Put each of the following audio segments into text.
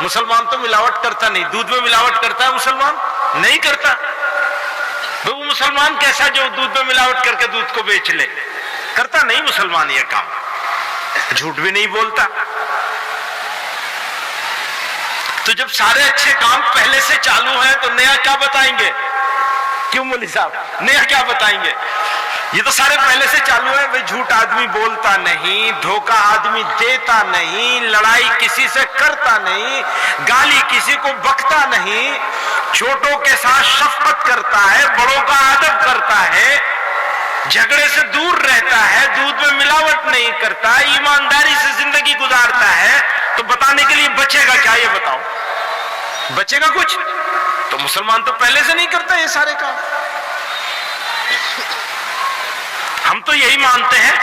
مسلمان تو ملاوٹ کرتا نہیں. دودھ میں ملاوٹ کرتا ہے مسلمان؟ نہیں کرتا. وہ مسلمان کیسا جو دودھ میں ملاوٹ کر کے دودھ کو بیچ لے؟ کرتا نہیں مسلمان یہ کام. جھوٹ بھی نہیں بولتا. تو جب سارے اچھے کام پہلے سے چالو ہیں تو نیا کیا بتائیں گے؟ کیوں مولوی صاحب نیا کیا بتائیں گے؟ یہ تو سارے پہلے سے چالو ہے. بھائی جھوٹ آدمی بولتا نہیں, دھوکہ آدمی دیتا نہیں, لڑائی کسی سے کرتا نہیں, گالی کسی کو بکتا نہیں, چھوٹوں کے ساتھ شفقت کرتا ہے, بڑوں کا ادب کرتا ہے, جھگڑے سے دور رہتا ہے, دودھ میں ملاوٹ نہیں کرتا, ایمانداری سے زندگی گزارتا ہے. تو بتانے کے لیے بچے گا کیا؟ یہ بتاؤ, بچے گا کچھ؟ تو مسلمان تو پہلے سے نہیں کرتا یہ سارے کام. ہم تو یہی مانتے ہیں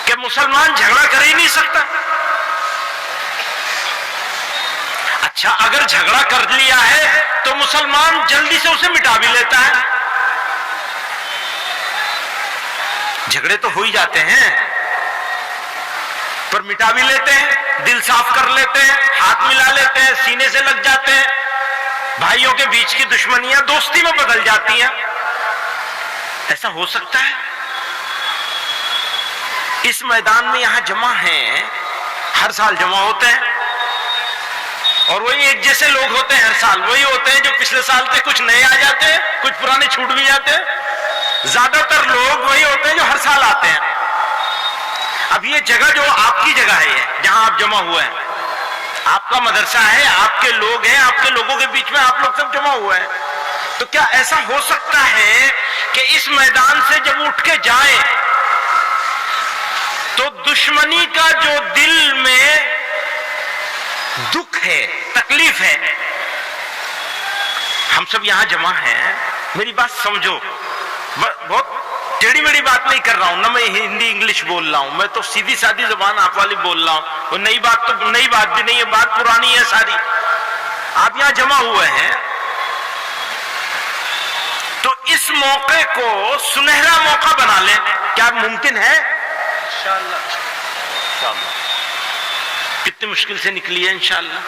کہ مسلمان جھگڑا کر ہی نہیں سکتا. اچھا اگر جھگڑا کر لیا ہے تو مسلمان جلدی سے اسے مٹا بھی لیتا ہے. جھگڑے تو ہو ہی جاتے ہیں پر مٹا بھی لیتے ہیں, دل صاف کر لیتے ہیں, ہاتھ ملا لیتے ہیں, سینے سے لگ جاتے ہیں. بھائیوں کے بیچ کی دشمنیاں دوستی میں بدل جاتی ہیں. ایسا ہو سکتا ہے؟ اس میدان میں یہاں جمع ہیں, ہر سال جمع ہوتے ہیں اور وہی ایک جیسے لوگ ہوتے ہیں. ہر سال وہی ہوتے ہیں جو پچھلے سال تھے, کچھ نئے آ جاتے ہیں, کچھ پرانے چھوٹ بھی جاتے ہیں. زیادہ تر لوگ وہی ہوتے ہیں جو ہر سال آتے ہیں. اب یہ جگہ جو آپ کی جگہ ہے, جہاں آپ جمع ہوئے ہیں, آپ کا مدرسہ ہے, آپ کے لوگ ہیں, آپ کے لوگوں کے بیچ میں آپ لوگ سب جمع ہوئے ہیں. تو کیا ایسا ہو سکتا ہے کہ اس میدان سے جب اٹھ کے جائیں تو دشمنی کا جو دل میں دکھ ہے, تکلیف ہے, ہم سب یہاں جمع ہیں, میری بات سمجھو, بہت ٹیڑھی میڑھی بات نہیں کر رہا ہوں, نہ میں ہندی انگلش بول رہا ہوں, میں تو سیدھی سادھی زبان آپ والی بول رہا ہوں. وہ نئی بات تو نئی بات بھی نہیں ہے, بات پرانی ہے ساری. آپ یہاں جمع ہوئے ہیں تو اس موقع کو سنہرا موقع بنا لیں. کیا ممکن ہے؟ انشاءاللہ. کتنی مشکل سے نکلی ہے انشاءاللہ.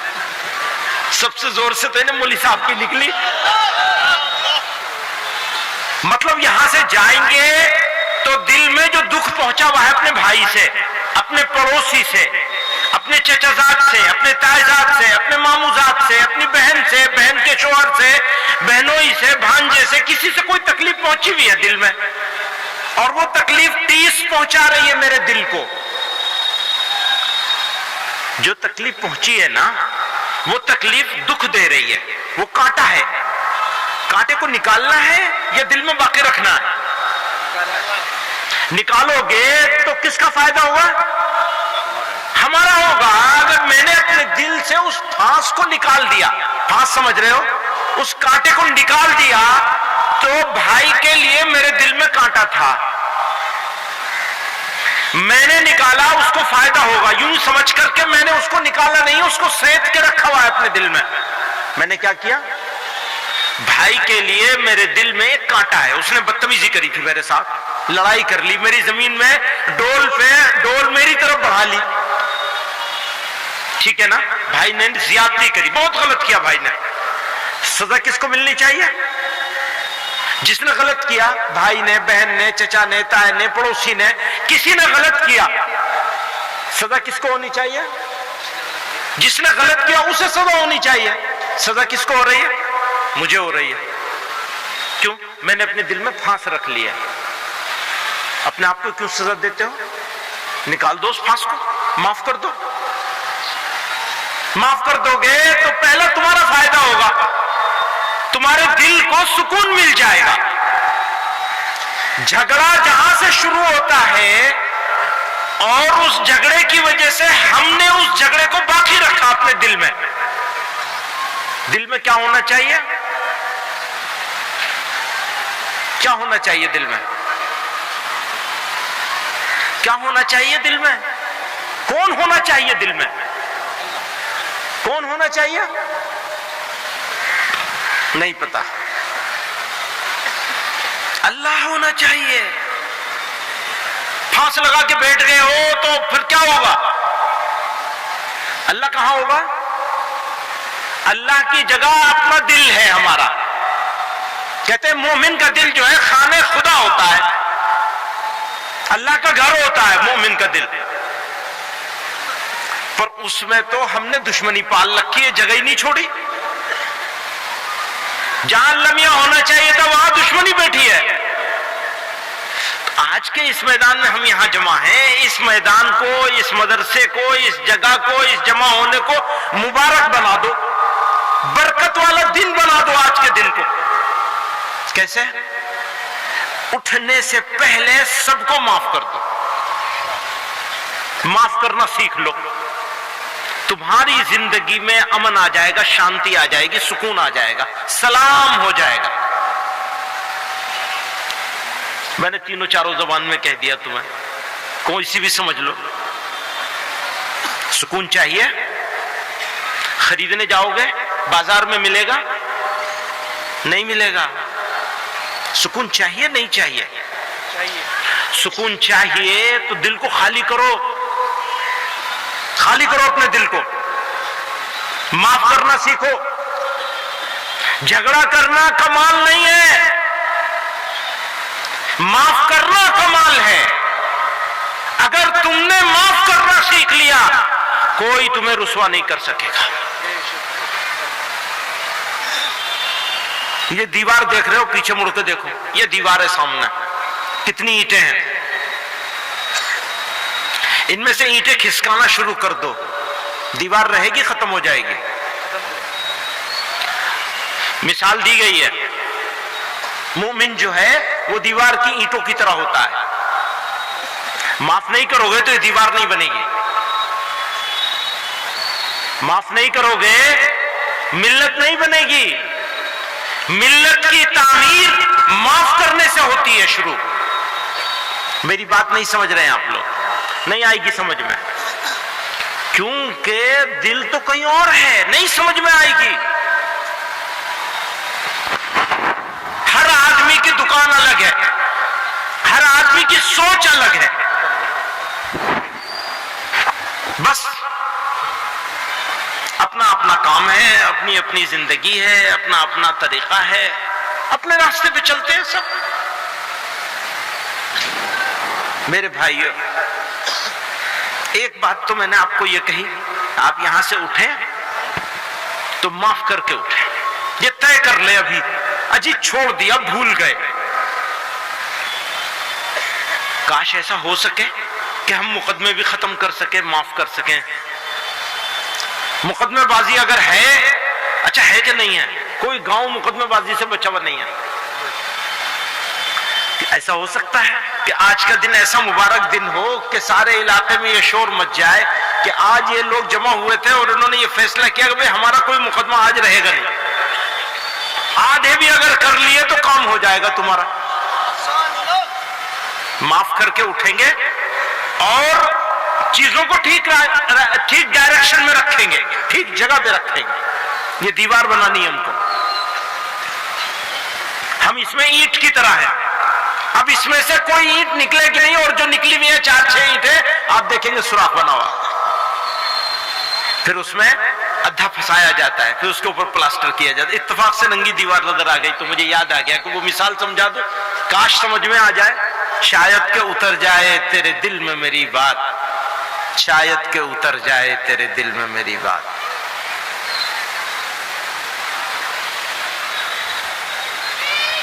سب سے زور سے تو مولوی صاحب کی نکلی. مطلب یہاں سے جائیں گے تو دل میں جو دکھ پہنچا ہوا ہے اپنے بھائی سے, اپنے پڑوسی سے, اپنے چچا زاد سے, اپنے تائی زاد سے, اپنے ماموں زاد سے, اپنی بہن سے, بہن کے شوہر سے, بہنوئی سے, بھانجے سے, کسی سے کوئی تکلیف پہنچی ہوئی ہے دل میں, اور وہ تکلیف ٹیس پہنچا رہی ہے میرے دل کو. جو تکلیف پہنچی ہے نا, وہ تکلیف دکھ دے رہی ہے, وہ کانٹا ہے. کانٹے کو نکالنا ہے یا دل میں باقی رکھنا ہے؟ نکالو گے تو کس کا فائدہ ہوگا؟ ہمارا ہوگا. اگر میں نے اپنے دل سے اس پھانس کو نکال دیا, پھانس سمجھ رہے ہو, اس کانٹے کو نکال دیا, تو بھائی کے لیے میرے دل میں کانٹا تھا, میں نے نکالا, اس کو فائدہ ہوگا, یوں سمجھ کر کے میں نے اس کو نکالا نہیں, اس کو سینت کے رکھا ہوا ہے اپنے دل میں. میں نے کیا کیا؟ بھائی کے لیے میرے دل میں ایک کانٹا ہے, اس نے بدتمیزی کری تھی میرے ساتھ, لڑائی کر لی, میری زمین میں ڈول میری طرف بڑھا لی, ٹھیک ہے نا, بھائی نے زیادتی کری, بہت غلط کیا بھائی نے. سزا کس کو ملنی چاہیے؟ جس نے غلط کیا, بھائی نے, بہن نے, چچا نے, تائی نے, پڑوسی نے, کسی نے غلط کیا, سزا کس کو ہونی چاہیے؟ جس نے غلط کیا اسے سزا ہونی چاہیے. سزا کس کو ہو رہی ہے؟ مجھے ہو رہی ہے. کیوں؟ میں نے اپنے دل میں پھانس رکھ لیا. اپنے آپ کو کیوں سزا دیتے ہو؟ نکال دو اس پھانس کو, معاف کر دو. معاف کر دو گے تو پہلا تمہارا فائدہ ہوگا, تمہارے دل کو سکون مل جائے گا. جھگڑا جہاں سے شروع ہوتا ہے اور اس جھگڑے کی وجہ سے ہم نے اس جھگڑے کو باقی رکھا اپنے دل میں. دل میں کیا ہونا چاہیے؟ کیا ہونا چاہیے دل میں؟ کیا ہونا چاہیے دل میں؟ کون ہونا چاہیے دل میں؟ کون ہونا چاہیے؟ نہیں پتا. اللہ ہونا چاہیے. پھانس لگا کے بیٹھ گئے ہو تو پھر کیا ہوگا؟ اللہ کہاں ہوگا؟ اللہ کی جگہ اپنا دل ہے ہمارا. کہتے ہیں مومن کا دل جو ہے خانے خدا ہوتا ہے, اللہ کا گھر ہوتا ہے مومن کا دل, پر اس میں تو ہم نے دشمنی پال رکھی ہے, جگہ ہی نہیں چھوڑی. جہاں لمحہ ہونا چاہیے تھا وہاں دشمنی بیٹھی ہے. آج کے اس میدان میں ہم یہاں جمع ہیں, اس میدان کو, اس مدرسے کو, اس جگہ کو, اس جمع ہونے کو مبارک بنا دو, برکت والا دن بنا دو آج کے دن کو. کیسے؟ اٹھنے سے پہلے سب کو معاف کر دو, معاف کرنا سیکھ لو. تمہاری زندگی میں امن آ جائے گا, شانتی آ جائے گی, سکون آ جائے گا, سلام ہو جائے گا. میں نے تینوں چاروں زبان میں کہہ دیا تمہیں, کوئی سی بھی سمجھ لو. سکون چاہیے؟ خریدنے جاؤ گے بازار میں ملے گا؟ نہیں ملے گا. سکون چاہیے نہیں چاہیے؟ سکون چاہیے تو دل کو خالی کرو, خالی کرو اپنے دل کو, معاف کرنا سیکھو. جھگڑا کرنا کمال نہیں ہے, معاف کرنا کمال ہے. اگر تم نے معاف کرنا سیکھ لیا کوئی تمہیں رسوا نہیں کر سکے گا. یہ دیوار دیکھ رہے ہو, پیچھے مڑ کے دیکھو, یہ دیوار ہے سامنے, کتنی اینٹیں ہیں. ان میں سے اینٹیں کھسکانا شروع کر دو, دیوار رہے گی, ختم ہو جائے گی. مثال دی گئی ہے, مومن جو ہے وہ دیوار کی اینٹوں کی طرح ہوتا ہے. معاف نہیں کرو گے تو یہ دیوار نہیں بنے گی. معاف نہیں کرو گے ملت نہیں بنے گی. ملت کی تعمیر معاف کرنے سے ہوتی ہے شروع. میری بات نہیں سمجھ رہے ہیں آپ لوگ؟ نہیں آئے گی سمجھ میں, کیونکہ دل تو کہیں اور ہے, نہیں سمجھ میں آئے گی. ہر آدمی کی دکان الگ ہے, ہر آدمی کی سوچ الگ ہے. بس اپنا اپنا کام ہے, اپنی اپنی زندگی ہے, اپنا اپنا طریقہ ہے, اپنے راستے پہ چلتے ہیں سب. میرے بھائیو, ایک بات تو میں نے آپ کو یہ کہی, آپ یہاں سے اٹھیں تو معاف کر کے اٹھیں. یہ طے کر لے ابھی, اجی چھوڑ دیا, بھول گئے. کاش ایسا ہو سکے کہ ہم مقدمے بھی ختم کر سکیں, معاف کر سکیں. مقدمے بازی اگر ہے, اچھا ہے کہ نہیں ہے؟ کوئی گاؤں مقدمے بازی سے بچا ہوا نہیں ہے. ایسا ہو سکتا ہے کہ آج کا دن ایسا مبارک دن ہو کہ سارے علاقے میں یہ شور مچ جائے کہ آج یہ لوگ جمع ہوئے تھے اور انہوں نے یہ فیصلہ کیا کہ بھئی ہمارا کوئی مقدمہ آج رہے گا نہیں. آدھے بھی اگر کر لیے تو کام ہو جائے گا تمہارا. معاف کر کے اٹھیں گے اور چیزوں کو ٹھیک ڈائریکشن میں رکھیں گے, ٹھیک جگہ پہ رکھیں گے. یہ دیوار بنانی ہے ہم کو. ہم اس میں اینٹ کی طرح ہیں. اب اس میں سے کوئی اینٹ نکلے گی نہیں, اور جو نکلی ہوئی ہے 4-6 اینٹیں آپ دیکھیں گے سوراخ بنا ہوا. پھر اس میں ادھا پھنسایا جاتا ہے, پھر اس کے اوپر پلاسٹر کیا جاتا ہے. اتفاق سے ننگی دیوار نظر آ گئی تو مجھے یاد آ گیا کہ وہ مثال سمجھا دو, کاش سمجھ میں آ جائے. شاید کہ اتر جائے تیرے دل میں میری بات, شاید کہ اتر جائے تیرے دل میں میری بات.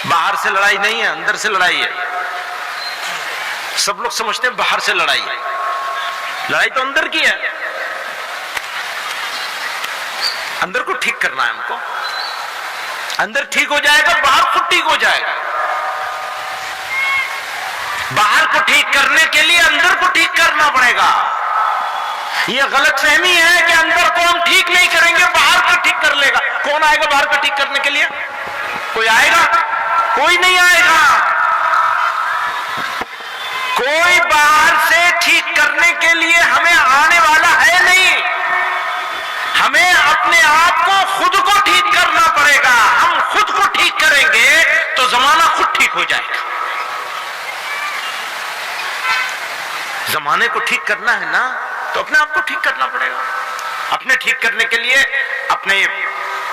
باہر سے لڑائی نہیں ہے, اندر سے لڑائی ہے. سب لوگ سمجھتے ہیں باہر سے لڑائی ہے, لڑائی تو اندر کی ہے. اندر کو ٹھیک کرنا ہے ہم کو. اندر ٹھیک ہو جائے گا, باہر خود ٹھیک ہو جائے گا. باہر کو ٹھیک کرنے کے لیے اندر کو ٹھیک کرنا پڑے گا. یہ غلط فہمی ہے کہ اندر کو ہم ٹھیک نہیں کریں گے, باہر کو ٹھیک کر لے گا. کون آئے گا باہر کو ٹھیک کرنے کے لیے؟ کوئی آئے گا؟ کوئی نہیں آئے گا. کوئی باہر سے ٹھیک کرنے کے لیے ہمیں آنے والا ہے نہیں. ہمیں اپنے آپ کو خود کو ٹھیک کرنا پڑے گا. ہم خود کو ٹھیک کریں گے تو زمانہ خود ٹھیک ہو جائے گا. زمانے کو ٹھیک کرنا ہے نا, تو اپنے آپ کو ٹھیک کرنا پڑے گا. اپنے ٹھیک کرنے کے لیے اپنے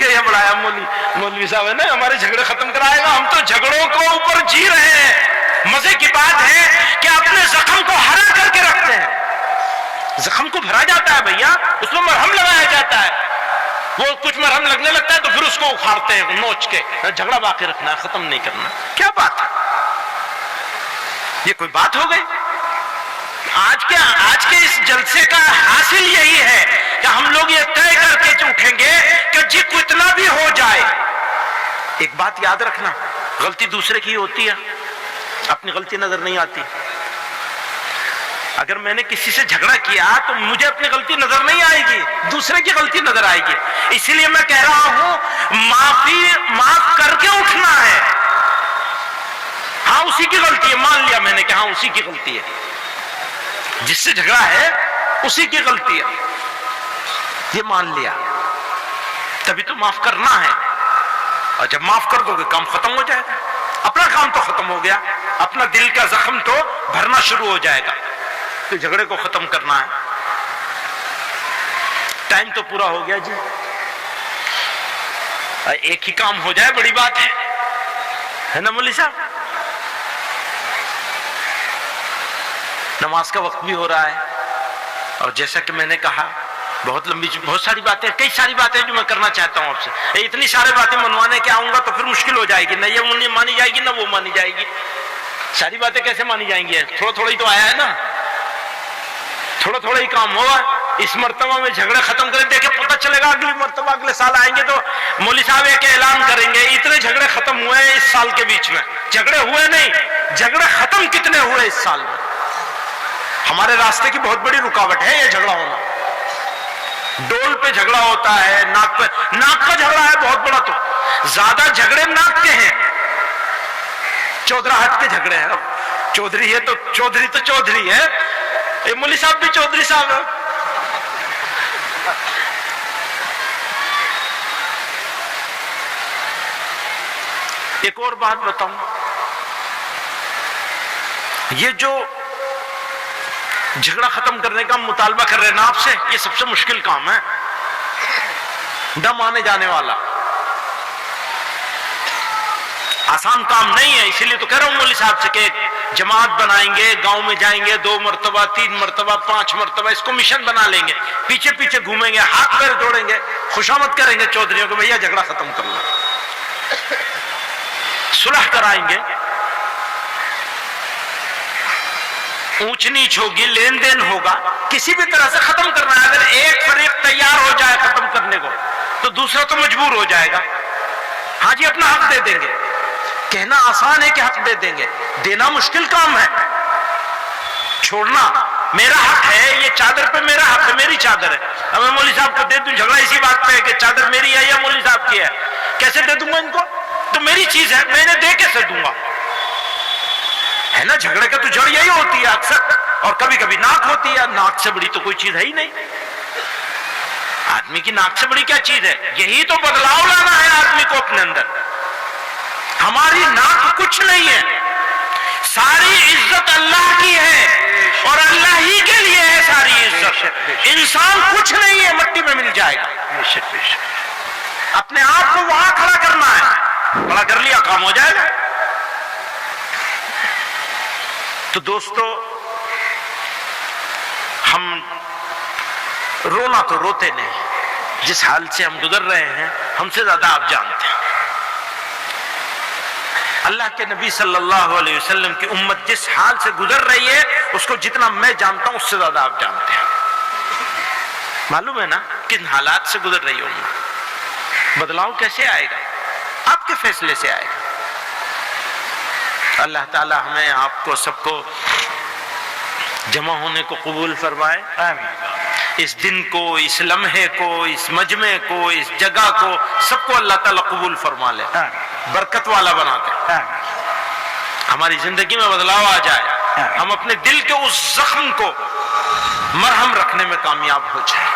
یہ بڑھایا مولوی صاحب ہے نا ہمارے جھگڑے ختم کرائے گا. ہم تو جھگڑوں کو اوپر جی رہے ہیں. مزے کی بات ہے کہ اپنے زخم کو ہرا کر کے رکھتے ہیں. زخم کو بھرا جاتا ہے بھیا, اس میں مرہم لگایا جاتا ہے. وہ کچھ مرہم لگنے لگتا ہے تو پھر اس کو اکھاڑتے ہیں نوچ کے. جھگڑا باقی رکھنا ہے, ختم نہیں کرنا. کیا بات ہے, یہ کوئی بات ہو گئی؟ آج کے اس جلسے کا حاصل یہی ہے کہ ہم لوگ یہ طے کر کے اٹھیں گے کہ جی کتنا بھی ہو جائے. ایک بات یاد رکھنا, غلطی دوسرے کی ہوتی ہے, اپنی غلطی نظر نہیں آتی. اگر میں نے کسی سے جھگڑا کیا تو مجھے اپنی غلطی نظر نہیں آئے گی, دوسرے کی غلطی نظر آئے گی. اسی لیے میں کہہ رہا ہوں معاف کر کے اٹھنا ہے. ہاں اسی کی غلطی ہے, مان لیا میں نے کہ ہاں اسی کی غلطی ہے, جس سے جھگڑا ہے اسی کی غلطی ہے, یہ مان لیا, تبھی تو معاف کرنا ہے. اور جب معاف کر دو گے کام ختم ہو جائے گا. اپنا کام تو ختم ہو گیا, اپنا دل کا زخم تو بھرنا شروع ہو جائے گا. تو جھگڑے کو ختم کرنا ہے. ٹائم تو پورا ہو گیا جی, ایک ہی کام ہو جائے بڑی بات ہے نا مولوی صاحب. نماز کا وقت بھی ہو رہا ہے, اور جیسا کہ میں نے کہا بہت ساری باتیں, کئی ساری باتیں جو میں کرنا چاہتا ہوں آپ سے. اتنی ساری باتیں منوانے کے آؤں گا تو پھر مشکل ہو جائے گی, نہ یہ مانی جائے گی نہ وہ مانی جائے گی. ساری باتیں کیسے مانی جائیں گی؟ تھوڑا تھوڑا ہی تو آیا ہے نا, تھوڑا تھوڑا ہی کام ہوگا. اس مرتبہ میں جھگڑے ختم کریں, دیکھیں پتہ چلے گا اگلی مرتبہ اگلے سال آئیں گے تو مولوی صاحب ایک اعلان کریں گے اتنے جھگڑے ختم ہوئے ہیں اس سال کے بیچ میں. جھگڑے ہوئے نہیں, جھگڑے ختم کتنے ہوئے اس سال میں. ہمارے راستے کی بہت بڑی رکاوٹ ہے یہ جھگڑا ہونا. ڈول پہ جھگڑا ہوتا ہے, ناک کا جھگڑا ہے بہت بڑا. تو زیادہ جھگڑے ناک کے ہیں, چودراہٹ کے جھگڑے ہیں. چودھری ہے تو چودھری ہے, مولوی صاحب بھی چودھری صاحب ہے. ایک اور بات بتاؤں, یہ جو جھگڑا ختم کرنے کا مطالبہ کر رہے ہیں نا آپ سے, یہ سب سے مشکل کام ہے, نہ مانے جانے والا. آسان کام نہیں ہے. اسی لیے تو کہہ رہا ہوں مولوی صاحب سے کہ جماعت بنائیں گے, گاؤں میں جائیں گے 2 مرتبہ 3 مرتبہ 5 مرتبہ, اس کو مشن بنا لیں گے, پیچھے پیچھے گھومیں گے, ہاتھ پیر جوڑیں گے, خوشامد کریں گے چودھریوں کو, بھیا جھگڑا ختم کر لو, صلح کرائیں گے. اونچ نیچ ہوگی, لین دین ہوگا, کسی بھی طرح سے ختم کرنا ہے. اگر ایک فریق تیار ہو جائے ختم کرنے کو تو دوسرا تو مجبور ہو جائے گا. ہاں جی اپنا حق دے دیں گے. کہنا آسان ہے کہ حق دے دیں گے, دینا مشکل کام ہے. چھوڑنا میرا حق ہے, یہ چادر پہ میرا حق ہے, میری چادر ہے. اب میں مولوی صاحب کو دے دوں, جھگڑا اسی بات پہ ہے کہ چادر میری ہے یا مولوی صاحب کی ہے. کیسے دے دوں گا ان کو؟ تو میری چیز ہے, میں نے دے کیسے دوں گا؟ ہے نا, جھگڑے کا تو جڑ یہی ہوتی ہے اکثر, اور کبھی کبھی ناک ہوتی ہے. ناک سے بڑی تو کوئی چیز ہے ہی نہیں. آدمی کی ناک سے بڑی کیا چیز ہے؟ یہی تو بدلاؤ لانا ہے آدمی کو اپنے اندر. ہماری ناک کچھ نہیں ہے, ساری عزت اللہ کی ہے اور اللہ ہی کے لیے ہے ساری عزت. انسان کچھ نہیں ہے, مٹی میں مل جائے گا. اپنے آپ کو وہاں کھڑا کرنا ہے, کھڑا کر لیا کام ہو جائے گا. تو دوستو, ہم رونا تو روتے نہیں, جس حال سے ہم گزر رہے ہیں ہم سے زیادہ آپ جانتے ہیں. اللہ کے نبی صلی اللہ علیہ وسلم کی امت جس حال سے گزر رہی ہے اس کو جتنا میں جانتا ہوں اس سے زیادہ آپ جانتے ہیں. معلوم ہے نا کن حالات سے گزر رہی ہے امت. بدلاؤ کیسے آئے گا؟ آپ کے فیصلے سے آئے گا. اللہ تعالی ہمیں آپ کو سب کو جمع ہونے کو قبول فرمائے. اس دن کو, اس لمحے کو, اس مجمع کو, اس جگہ کو, سب کو اللہ تعالیٰ قبول فرما لے, برکت والا بنا دے. ہماری زندگی میں بدلاؤ آ جائے, ہم اپنے دل کے اس زخم کو مرہم رکھنے میں کامیاب ہو جائیں,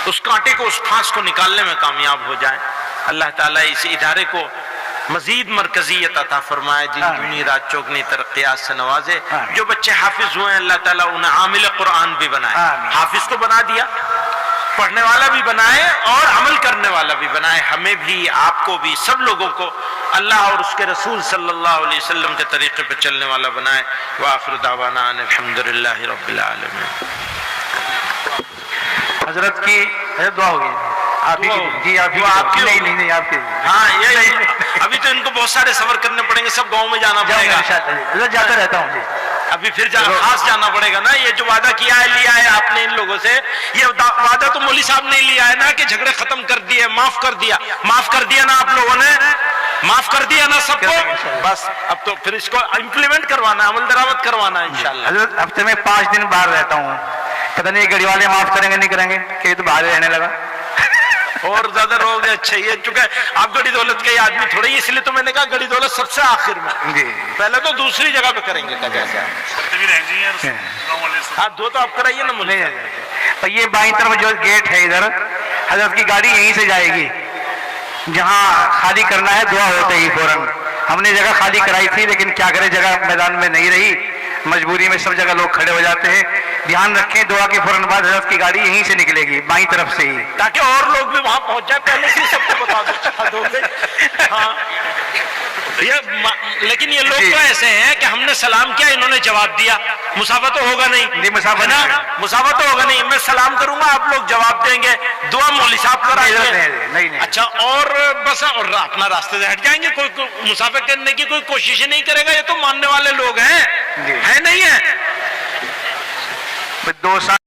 اس کانٹے کو, اس پھانس کو نکالنے میں کامیاب ہو جائیں. اللہ تعالیٰ اس ادارے کو مزید مرکزیت عطا فرمائے, جن دنی رات چوگنی ترقیات سے نوازے. جو بچے حافظ ہوئے ہیں اللہ تعالیٰ انہیں عامل قرآن بھی بنائے. حافظ کو بنا دیا, پڑھنے والا بھی بنائے اور عمل کرنے والا بھی بنائے، ہمیں بھی، آپ کو بھی، سب لوگوں کو اللہ اور اس کے رسول صلی اللہ علیہ وسلم کے طریقے پہ چلنے والا بنائے۔ وآخر دعوانا ان الحمدللہ رب العالمین۔ حضرت کی دعا ہوگی آپ ہی کی، جی آپ کی، نہیں آپ کی، ہاں یہ ابھی تو ان کو بہت سارے سفر کرنے پڑیں گے، سب گاؤں میں جانا پڑے گا، حضرت جاتا رہتا ہوں جی، ابھی پھر خاص جانا پڑے گا نا۔ یہ جو وعدہ کیا ہے، لیا ہے آپ نے ان لوگوں سے، یہ وعدہ تو مولوی صاحب نے لیا ہے نا کہ جھگڑے ختم کر دیے، معاف کر دیا نا آپ لوگوں نے، معاف کر دیا نا سب کو، بس اب تو پھر اس کو امپلیمنٹ کروانا ہے، عمل درآمد کروانا ہے انشاءاللہ۔ حضرت ہفتے میں 5 دن باہر رہتا ہوں، پتہ نہیں گاڑی والے معاف کریں گے نہیں کریں گے کہ یہ تو باہر رہنے لگا۔ اور زیادہ رہو گے اچھا، یہ چونکہ آپ گڑی دولت کے آدمی تھوڑے، اس لیے تو میں نے کہا گڑی دولت سب سے آخر میں، جی پہلے تو دوسری جگہ پہ کریں گے۔ ہاں دو تو آپ کرائیے نا مجھے۔ تو یہ بائیں طرف جو گیٹ ہے ادھر، حضرت کی گاڑی یہیں سے جائے گی، جہاں خالی کرنا ہے دعا ہوتے ہی فوراً۔ ہم نے جگہ خالی کرائی تھی لیکن کیا کرے، جگہ میدان میں نہیں رہی، مجبوری میں سب جگہ لوگ کھڑے ہو جاتے ہیں۔ دھیان رکھیں، دعا کے فوراً بعد حضرت کی گاڑی یہیں سے نکلے گی، بائیں طرف سے ہی، تاکہ اور لوگ بھی وہاں پہنچ جائے، پہلے سے سب کو بتا دو گے۔ ہاں لیکن یہ لوگ تو ایسے ہیں کہ ہم نے سلام کیا، انہوں نے جواب دیا، مسافہ تو ہوگا نہیں، جی مسافہ نا، مسافہ تو ہوگا نہیں، میں سلام کروں گا، آپ لوگ جواب دیں گے، دعا مولوی صاحب کرائیں گے، اچھا، اور بس اور اپنا راستے سے ہٹ جائیں گے، کوئی مسافہ کرنے کی کوئی کوشش ہی نہیں کرے گا۔ یہ تو ماننے والے لوگ ہیں، ہے نہیں ہے؟ 2 سال